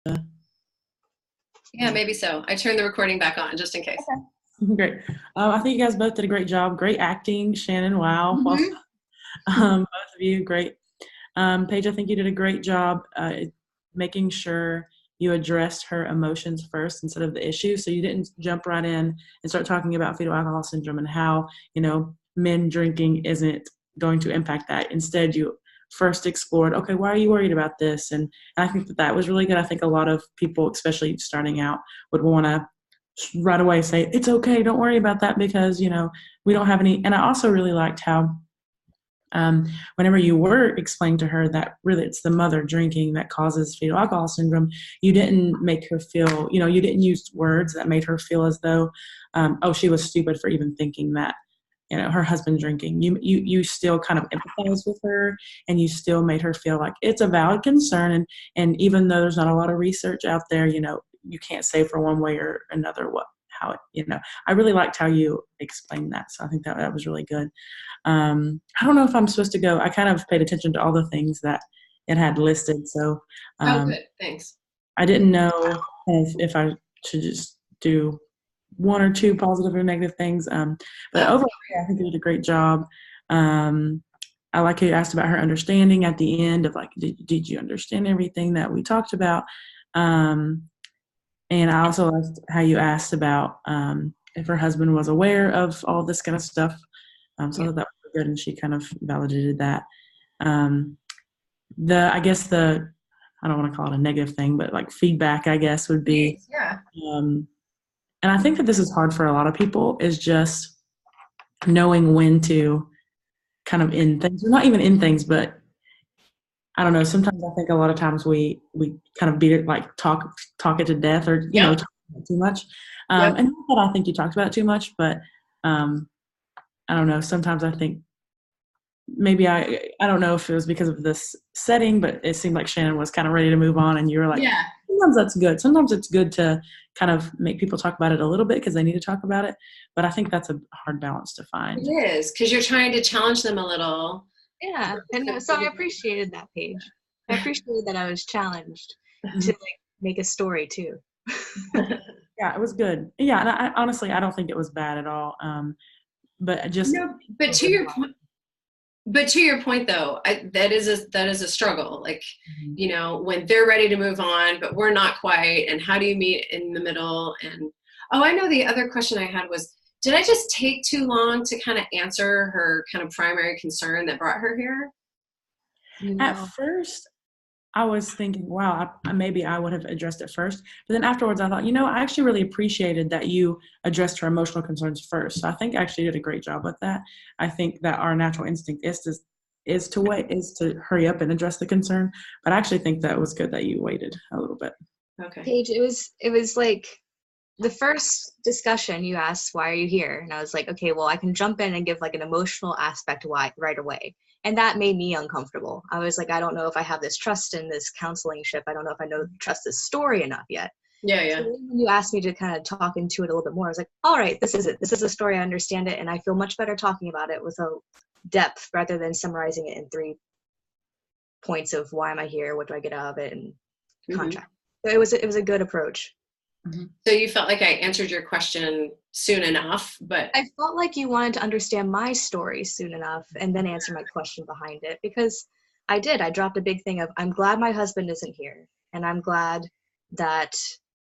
Yeah, maybe so. I turned the recording back on just in case. Okay. Great. I think you guys both did a great job. Great acting, Shannon. Wow. Well, Mm-hmm. both of you, great. Paige, I think you did a great job making sure you addressed her emotions first instead of the issue. So you didn't jump right in and start talking about fetal alcohol syndrome and how, men drinking isn't going to impact that. Instead, you first explored, okay, why are you worried about this? And I think that was really good. I think a lot of people, especially starting out, would want to right away say, it's okay, don't worry about that because, we don't have any. And I also really liked how whenever you were explaining to her that really it's the mother drinking that causes fetal alcohol syndrome, you didn't make her feel, you didn't use words that made her feel as though, oh, she was stupid for even thinking that, her husband drinking. You still kind of empathized with her, and you still made her feel like it's a valid concern. And even though there's not a lot of research out there, you can't say for one way or another how it, I really liked how you explained that. So I think that was really good. I don't know if I'm supposed to go. I kind of paid attention to all the things that it had listed. So Oh, good. Thanks. I didn't know if I should just do one or two positive or negative things. But overall, I think you did a great job. I like how you asked about her understanding at the end of like, did you understand everything that we talked about? And I also liked how you asked about if her husband was aware of all this kind of stuff. So I thought that was good, and she kind of validated that. I guess I don't want to call it a negative thing, but like feedback, I guess, would be, and I think that this is hard for a lot of people, is just knowing when to kind of end things, or not even end things, but I don't know. Sometimes I think a lot of times we kind of beat it, like talk it to death, or talk about it too much. And not that I think you talked about it too much, but I don't know. Sometimes I think maybe I don't know if it was because of this setting, but it seemed like Shannon was kind of ready to move on, and you were like, yeah. Sometimes that's good. Sometimes it's good to kind of make people talk about it a little bit because they need to talk about it. But I think that's a hard balance to find. It is, because you're trying to challenge them a little. Yeah, and so I appreciated that, Paige. I appreciated that I was challenged to make a story too. Yeah, it was good. Yeah, and I honestly, I don't think it was bad at all. But just but to your point. But to your point, though, that is a struggle. Like, when they're ready to move on, but we're not quite. And how do you meet in the middle? And I know the other question I had was, did I just take too long to kind of answer her kind of primary concern that brought her here? At first, I was thinking, wow, maybe I would have addressed it first. But then afterwards, I thought, I actually really appreciated that you addressed her emotional concerns first. So I think I actually did a great job with that. I think that our natural instinct is to hurry up and address the concern. But I actually think that was good that you waited a little bit. Okay. Paige, it was like the first discussion you asked, why are you here? And I was like, okay, well, I can jump in and give like an emotional aspect why right away. And that made me uncomfortable. I was like, I don't know if I have this trust in this counseling ship. I don't know if I trust this story enough yet. Yeah. So when you asked me to kind of talk into it a little bit more, I was like, all right, this is it. This is a story. I understand it. And I feel much better talking about it with a depth rather than summarizing it in 3 points of why am I here? What do I get out of it? And contract. So it was a good approach. Mm-hmm. So you felt like I answered your question soon enough, but I felt like you wanted to understand my story soon enough and then answer my question behind it, because I did. I dropped a big thing of, I'm glad my husband isn't here, and I'm glad that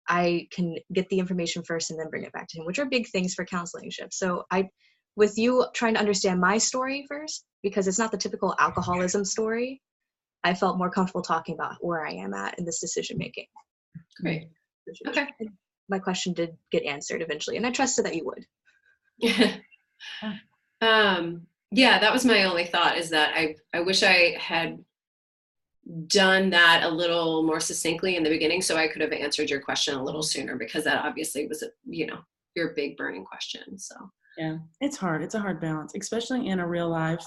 I can get the information first and then bring it back to him, which are big things for counseling ships. So with you trying to understand my story first, because it's not the typical alcoholism story, I felt more comfortable talking about where I am at in this decision making. Great. Okay. My question did get answered eventually, and I trusted that you would. Yeah, that was my only thought, is that I wish I had done that a little more succinctly in the beginning, so I could have answered your question a little sooner, because that obviously was your big burning question. So yeah, it's hard. It's a hard balance, especially in a real life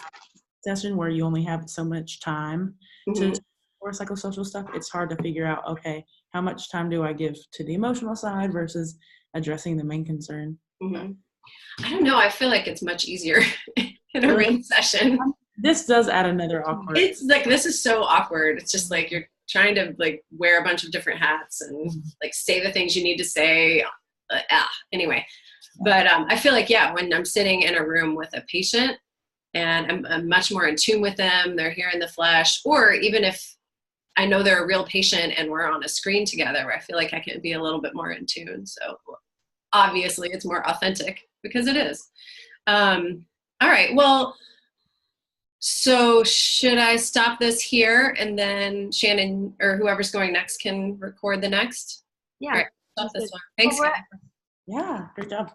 session where you only have so much time for psychosocial stuff. It's hard to figure out, okay, how much time do I give to the emotional side versus addressing the main concern? I don't know. I feel like it's much easier in a real session. This does add another awkward. It's like, this is so awkward. It's just like trying to like wear a bunch of different hats and like say the things you need to say. Anyway, but I feel like, yeah, when I'm sitting in a room with a patient and I'm much more in tune with them, they're here in the flesh, or even if I know they're a real patient and we're on a screen together, I feel like I can be a little bit more in tune. So obviously it's more authentic because it is. All right, well, so should I stop this here and then Shannon or whoever's going next can record the next? Yeah. All right, stop this one. Thanks, guys. Yeah, great job.